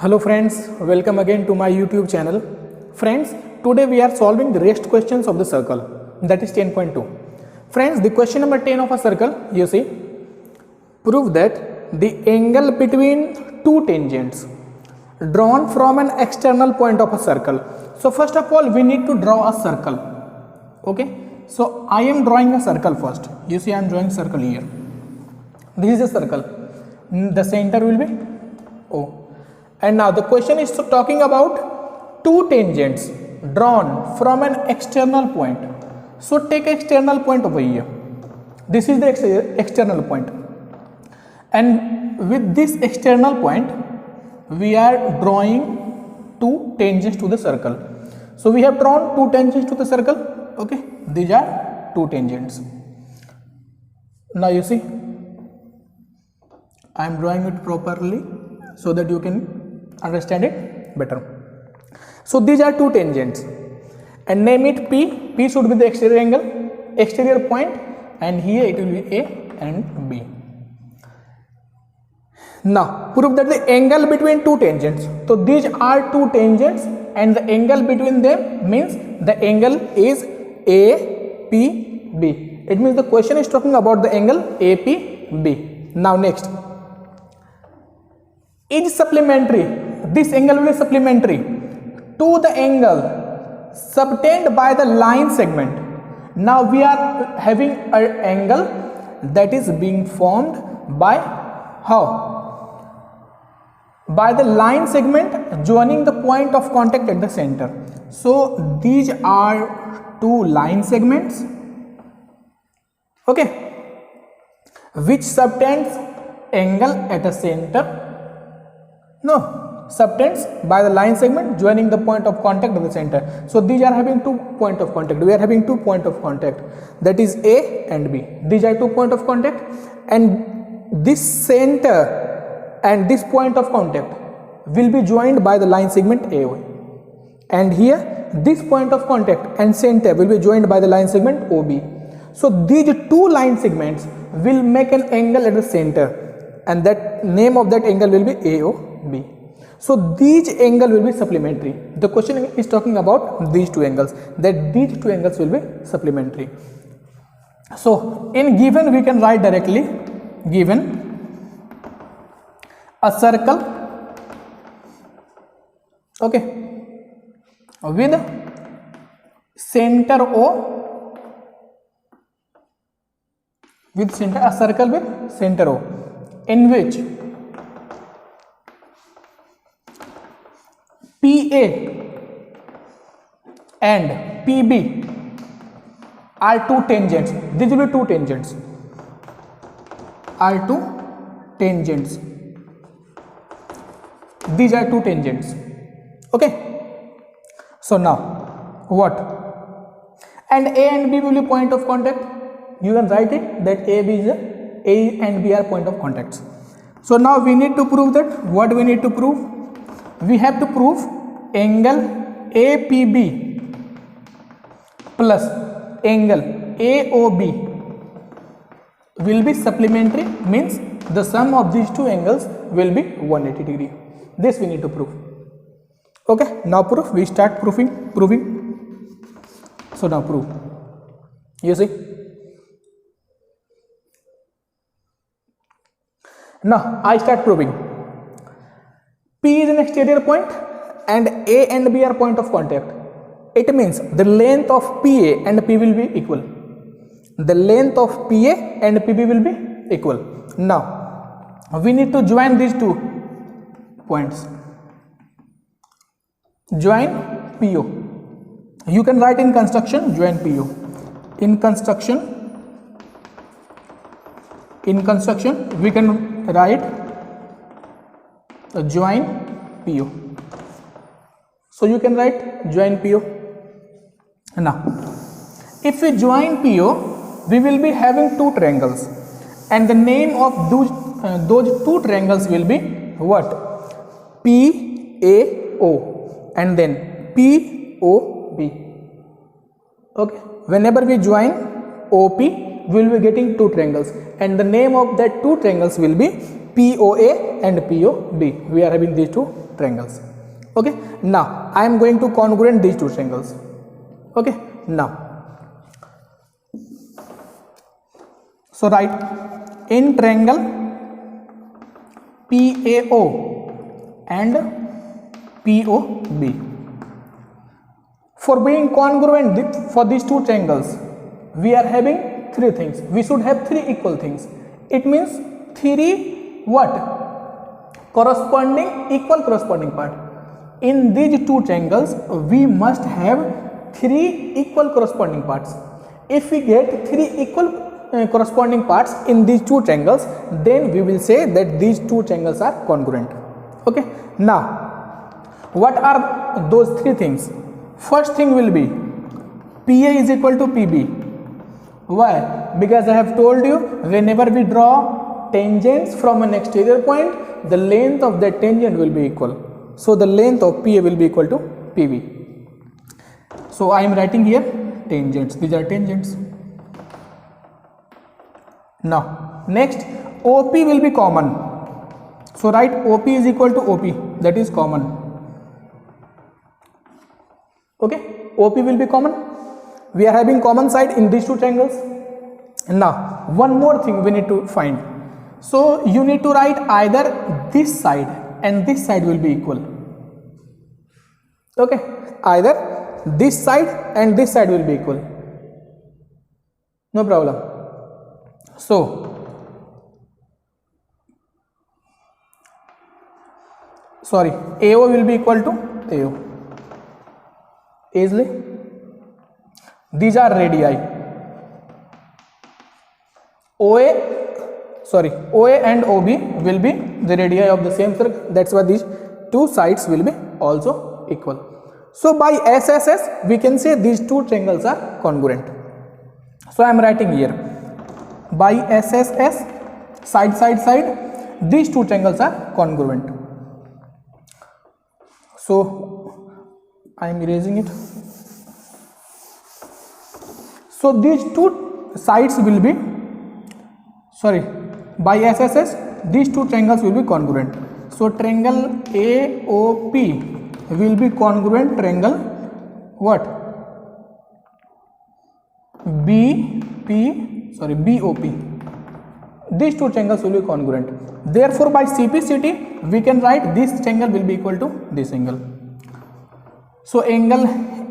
Hello friends, welcome again to my YouTube channel. Friends, today we are solving the rest questions of the circle, that is 10.2. Friends, the question number 10 of a circle, you see, prove that the angle between two tangents drawn from an external point of a circle. So first of all, we need to draw a circle. Okay, so I am drawing a circle first. You see, I am drawing circle here. This is a circle. The center will be O. And now the question is talking about two tangents drawn from an external point. So take external point over here. This is the external point. And with this external point, we are drawing two tangents to the circle. So we have drawn two tangents to the circle. Okay, these are two tangents. Now you see, I am drawing it properly so that you can understand it better. So these are two tangents and name it P. P should be the exterior angle, exterior point, and here it will be A and B. Now prove that the angle between two tangents. So these are two tangents and the angle between them means the angle is APB. It means the question is talking about the angle APB. Now next, is supplementary. This angle will be supplementary to the angle subtended by the line segment. Now we are having an angle that is being formed by how? By the line segment joining the point of contact at the center. So these are two line segments, okay, which subtends angle at a center. No, subtends by the line segment joining the point of contact of the center. So these are having two point of contact. We are having 2 point of contact, that is A and B. These are 2 point of contact, and this center and this point of contact will be joined by the line segment AO. And here this point of contact and center will be joined by the line segment OB. So these two line segments will make an angle at the center, and that name of that angle will be AOB. So these angle will be supplementary. The question is talking about these two angles, that these two angles will be supplementary. So in given we can write directly, given a circle, okay, with center O, with center, a circle with center O, in which PA and PB are two tangents. These will be two tangents. Are two tangents. These are two tangents. Okay. So now what? And A and B will be point of contact. You can write it that A and B are point of contacts. So now we need to prove that. What we need to prove? We have to prove angle APB plus angle AOB will be supplementary, means the sum of these two angles will be 180 degree. This we need to prove. Okay, now proof. We start proving. So now prove. You see. Now I start proving. P is an exterior point and A and B are point of contact. It means the length of PA and P will be equal. The length of PA and PB will be equal. Now we need to join these two points. Join PO. You can write in construction, join PO. In construction we can write join PO. So you can write join PO. Now if we join PO, we will be having two triangles, and the name of those two triangles will be what? PAO and then POB. Okay, whenever we join OP, we will be getting two triangles, and the name of that two triangles will be POA and POB. We are having these two triangles. Okay, now I am going to congruent these two triangles. Okay, now so write in triangle PAO and POB. For being congruent for these two triangles, we are having three things. We should have three equal things. It means three what? Equal corresponding part. In these two triangles, we must have three equal corresponding parts. If we get three equal corresponding parts in these two triangles, then we will say that these two triangles are congruent. Okay, now what are those three things? First thing will be PA is equal to PB. Why? Because I have told you, whenever we draw tangents from an exterior point, the length of that tangent will be equal. So the length of PA will be equal to PB. So I am writing here tangents. These are tangents. Now next, OP will be common. So write OP is equal to OP, that is common. Okay, OP will be common. We are having common side in these two triangles. Now one more thing we need to find. So you need to write either this side and this side will be equal. Okay, either this side and this side will be equal. No problem. So sorry, AO will be equal to AO. Easily. These are radii. OA and OB will be the radii of the same circle. That's why these two sides will be also equal. So by SSS we can say these two triangles are congruent. So I am writing here by SSS, side, these two triangles are congruent. So I am erasing it. So these two sides will be, by SSS, these two triangles will be congruent. So triangle AOP will be congruent triangle what? BOP. These two triangles will be congruent. Therefore by CPCT we can write this triangle will be equal to this angle. So angle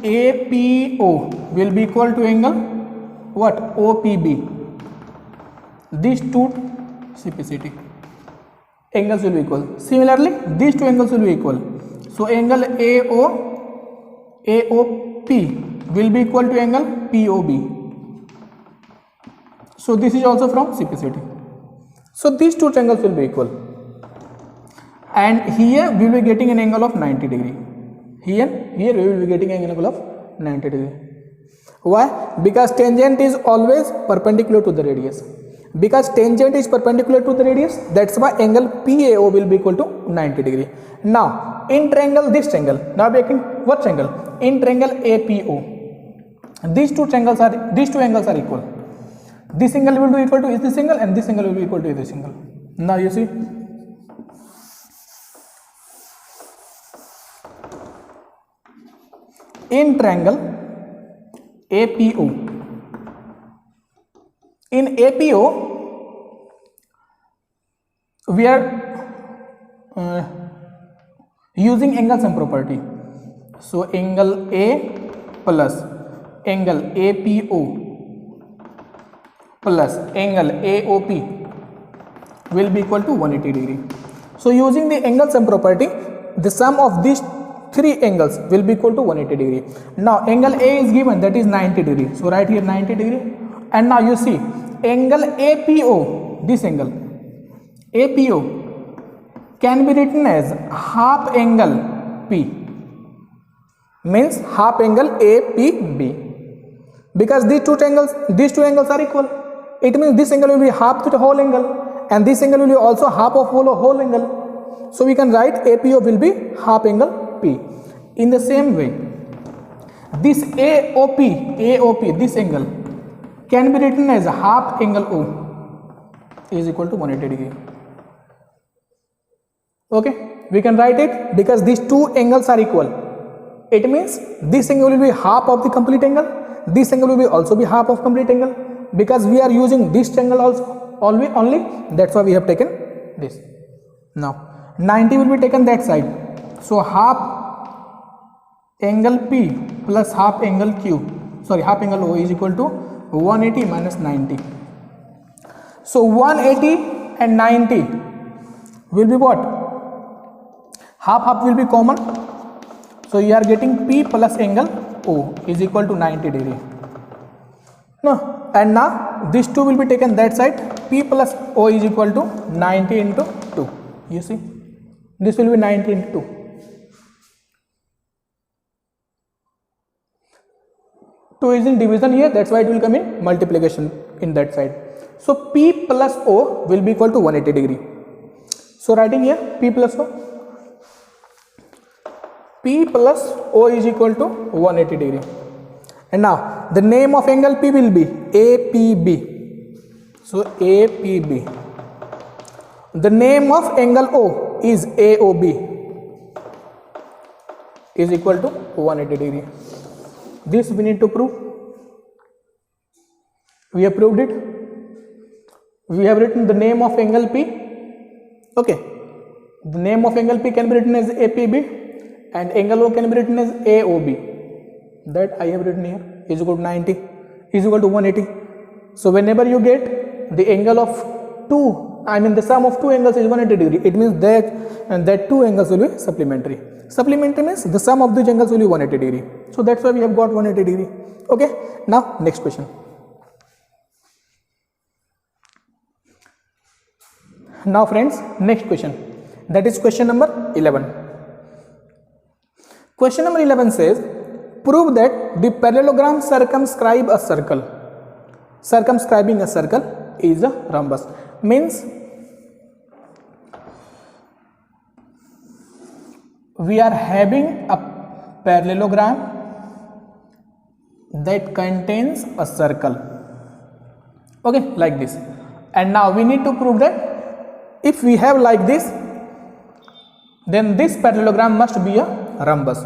APO will be equal to angle what? OPB. These two CPCT angles will be equal. Similarly, these two angles will be equal. So angle AOP will be equal to angle POB. So this is also from CPCT. So these two triangles will be equal. And here we will be getting an angle of 90 degree. Here we will be getting an angle of 90 degree. Why? Because tangent is always perpendicular to the radius. Because tangent is perpendicular to the radius, that's why angle PAO will be equal to 90 degree. Now in triangle, this triangle, now we are getting what triangle? In triangle APO, these two angles are equal. This angle will be equal to this angle and this angle will be equal to this angle. Now you see, in triangle APO, in APO we are using angle sum property. So angle A plus angle APO plus angle AOP will be equal to 180 degree. So using the angle sum property, the sum of these three angles will be equal to 180 degree. Now angle A is given, that is 90 degree. So right here 90 degree. And now you see angle APO, this angle APO can be written as half angle P, means half angle APB. Because these two angles are equal. It means this angle will be half to the whole angle and this angle will be also half of whole angle. So we can write APO will be half angle P. In the same way, this AOP, this angle can be written as half angle O is equal to 180 degree. Okay, we can write it because these two angles are equal. It means this angle will be half of the complete angle, this angle will be also be half of complete angle, because we are using this triangle also only, that's why we have taken this. Now 90 will be taken that side, so half angle P plus half angle O is equal to 180 minus 90. So 180 and 90 will be what? Half will be common, so you are getting P plus angle O is equal to 90 degree. No, and now these two will be taken that side, P plus O is equal to 90 into 2. You see, this will be 90 into 2. Two is in division here, that's why it will come in multiplication in that side. So P plus O will be equal to 180 degree. So writing here P plus O. P plus O is equal to 180 degree. And now the name of angle P will be APB. So APB. The name of angle O is AOB is equal to 180 degree. This we need to prove. We have proved it. We have written the name of angle P. Okay. The name of angle P can be written as APB and angle O can be written as AOB. That I have written here is equal to 90 is equal to 180. So whenever you get the angle of the sum of two angles is 180 degree, it means that two angles will be supplementary. Supplementary means the sum of these angles will be 180 degree. So that's why we have got 180 degree. Okay. Now next question. Now friends, next question, that is question number 11. Question number 11 says, prove that the parallelogram circumscribing a circle is a rhombus. Means we are having a parallelogram that contains a circle, okay, like this. And now we need to prove that if we have like this, then this parallelogram must be a rhombus.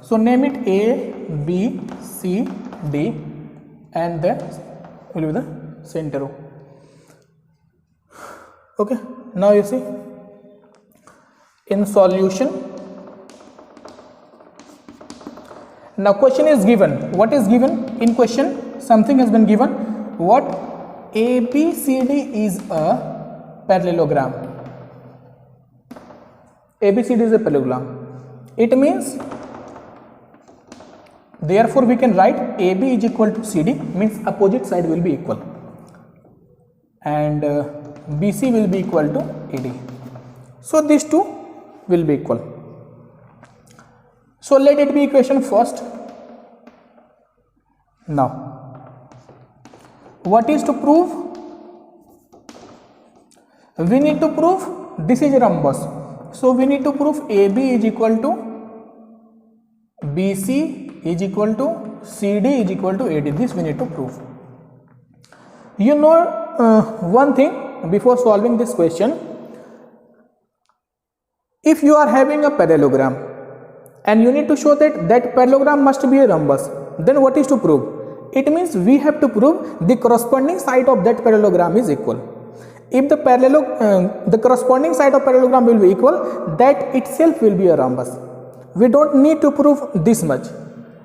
So name it A, B, C, D, and that will be the center O. Okay. Now you see, in solution. Now question is given. What is given in question? Something has been given. What? ABCD is a parallelogram. ABCD is a parallelogram. It means, therefore we can write AB is equal to CD, means opposite side will be equal, and BC will be equal to AD. So these two will be equal. So let it be equation first. Now what is to prove? We need to prove this is a rhombus. So we need to prove AB is equal to BC is equal to CD is equal to AD. This we need to prove. You know one thing before solving this question. If you are having a parallelogram and you need to show that parallelogram must be a rhombus, then what is to prove? It means we have to prove the corresponding side of that parallelogram is equal. If the corresponding side of parallelogram will be equal, that itself will be a rhombus. We don't need to prove this much.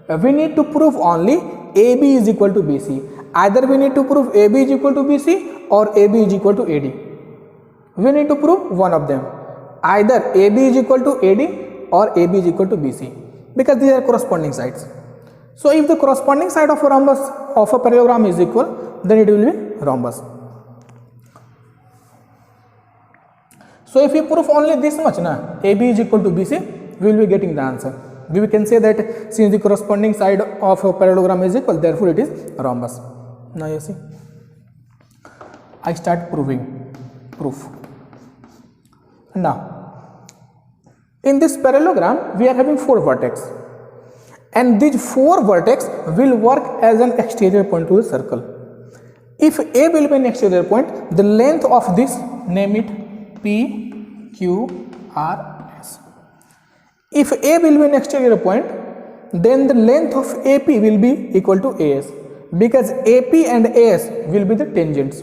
We need to prove only AB is equal to BC. Either we need to prove AB is equal to BC or AB is equal to AD. We need to prove one of them. Either AB is equal to AD or AB is equal to BC, because these are corresponding sides. So if the corresponding side of a rhombus of a parallelogram is equal, then it will be rhombus. So if we prove only this much, AB is equal to BC, we will be getting the answer. We can say that since the corresponding side of a parallelogram is equal, therefore it is rhombus. Now you see, I start proof. Now, in this parallelogram, we are having 4 vertex, and these 4 vertex will work as an exterior point to the circle. If A will be an exterior point, the length of this, name it P, Q, R, S. If A will be an exterior point, then the length of AP will be equal to AS, because AP and AS will be the tangents.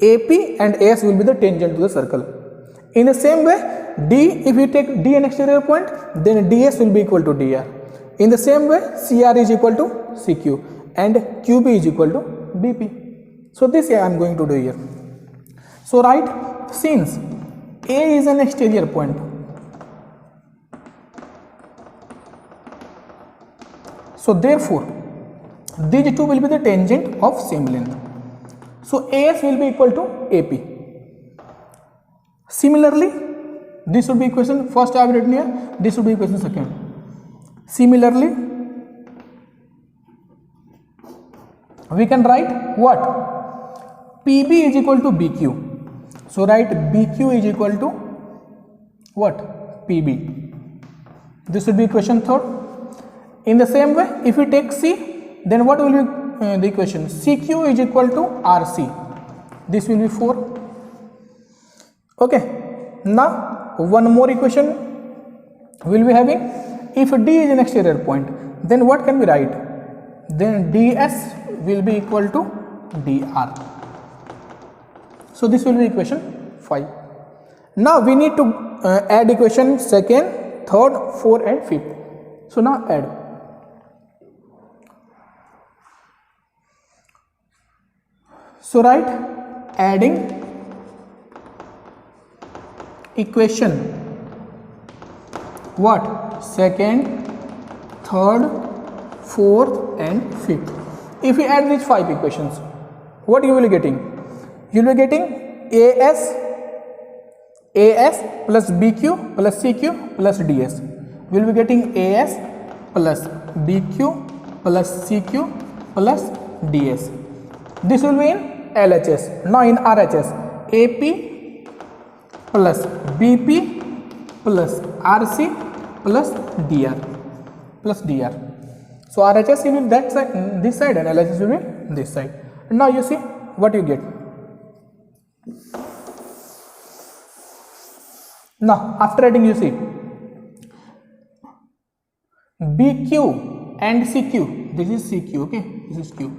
AP and AS will be the tangent to the circle. In the same way, D, if we take D an exterior point, then DS will be equal to DR. In the same way, CR is equal to CQ and QB is equal to BP. So this I am going to do here. So write, since A is an exterior point, so therefore these two will be the tangent of same length. So AS will be equal to AP. Similarly, this would be equation first I have written here, this would be equation second. Similarly, we can write what? PB is equal to BQ. So write BQ is equal to what? PB. This would be equation third. In the same way, if we take C, then what will be the equation? CQ is equal to RC. This will be 4. Okay. Now one more equation we will be having. If D is an exterior point, then what can we write? Then DS will be equal to DR. So this will be equation 5. Now we need to add equation second, third, fourth and fifth. So now add. So write adding equation what? Second, third, fourth and fifth. If we add these 5 equations, what you will be getting? You will be getting AS plus BQ plus CQ plus DS. We will be getting AS plus BQ plus CQ plus DS. This will be in LHS. Now in RHS, AP plus BP plus RC plus DR plus DR. So RHS will be that side, this side, and LHS will be this side. And now you see what you get. Now after adding, you see BQ and CQ. This is CQ. Okay, this is Q.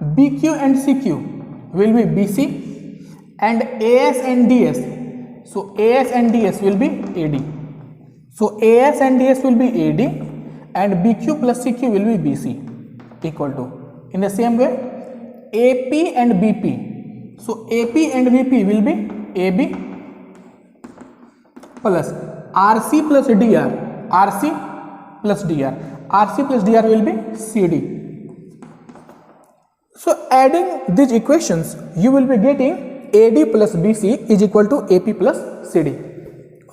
BQ and CQ will be BC, and AS and DS. So AS and DS will be AD. So AS and DS will be AD and BQ plus CQ will be BC equal to. In the same way, AP and BP. So AP and BP will be AB plus RC plus DR. RC plus DR. RC plus DR will be CD. So adding these equations, you will be getting AD plus BC is equal to AP plus CD.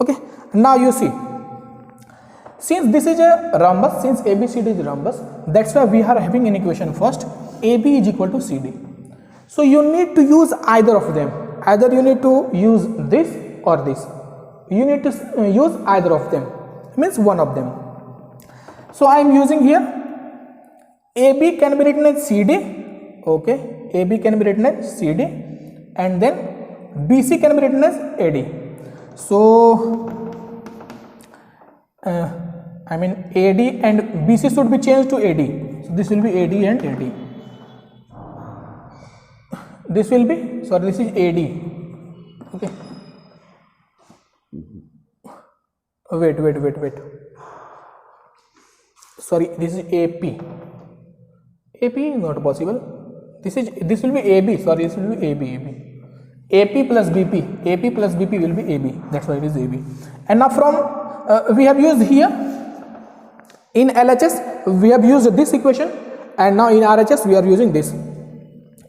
Okay. Now you see, since this is a rhombus, since ABCD is a rhombus, that's why we are having an equation first, AB is equal to CD. So you need to use either of them. Either you need to use this or this. You need to use either of them, means one of them. So I am using here AB can be written as CD. Okay, AB can be written as CD, and then BC can be written as AD. So I mean AD and BC should be changed to AD. So this will be AD and AD. This will be, sorry, this is AD. Okay. Wait. Sorry, this is AP. AP is not possible. This will be AB. Sorry, this will be AB. AP plus BP. AP plus BP will be AB. That's why it is AB. And now from we have used here in LHS we have used this equation, and now in RHS we are using this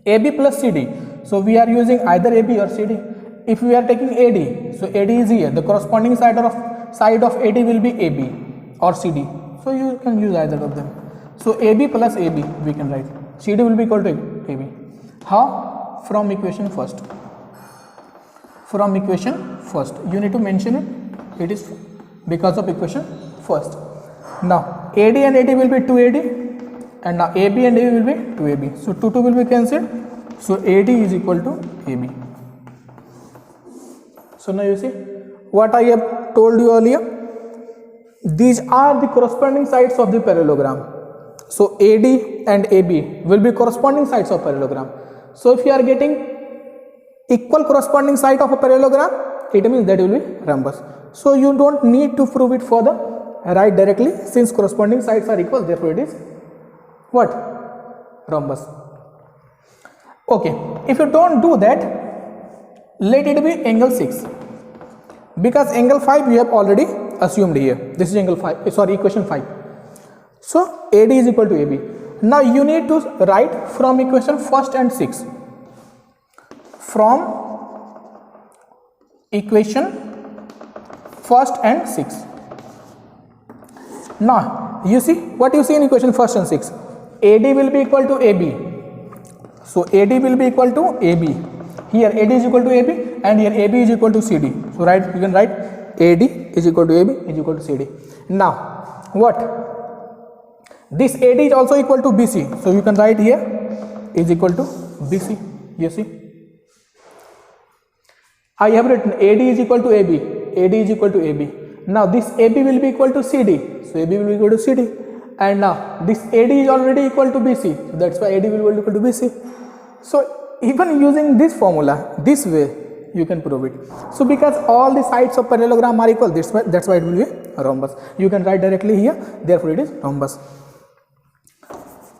AB plus CD. So we are using either AB or CD. If we are taking AD, so AD is here. The corresponding side of AD will be AB or CD. So you can use either of them. So AB plus AB we can write. CD will be equal to AB. How? From equation first. From equation first. You need to mention it. It is because of equation first. Now AD and AD will be 2AD, and now AB and AB will be 2AB. So 2 will be cancelled. So AD is equal to AB. So now you see what I have told you earlier. these are the corresponding sides of the parallelogram. So AD and AB will be corresponding sides of parallelogram. So if you are getting equal corresponding side of a parallelogram, it means that will be rhombus. So you don't need to prove it further, write directly, since corresponding sides are equal, therefore it is what? Rhombus. Okay, if you don't do that, let it be angle 6, because angle 5 we have already assumed here. This is angle 5, sorry, equation 5. So AD is equal to AB. Now you need to write from equation 1st and 6. From equation 1st and 6. Now you see what you see in equation 1st and 6. AD will be equal to AB. So AD will be equal to AB. Here AD is equal to AB and here AB is equal to CD. So you can write AD is equal to AB is equal to CD. Now what? This AD is also equal to BC. So you can write here is equal to BC. You see, I have written AD is equal to AB. AD is equal to AB. Now this AB will be equal to CD. So AB will be equal to CD. And now this AD is already equal to BC. So that's why AD will be equal to BC. So even using this formula, this way you can prove it. So because all the sides of parallelogram are equal, that's why it will be a rhombus. You can write directly here, therefore it is rhombus.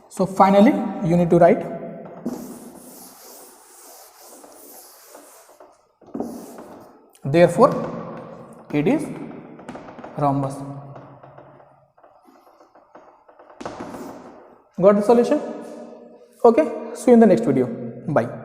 So finally you need to write therefore it is rhombus. Got the solution? Okay, see you in the next video. Bye.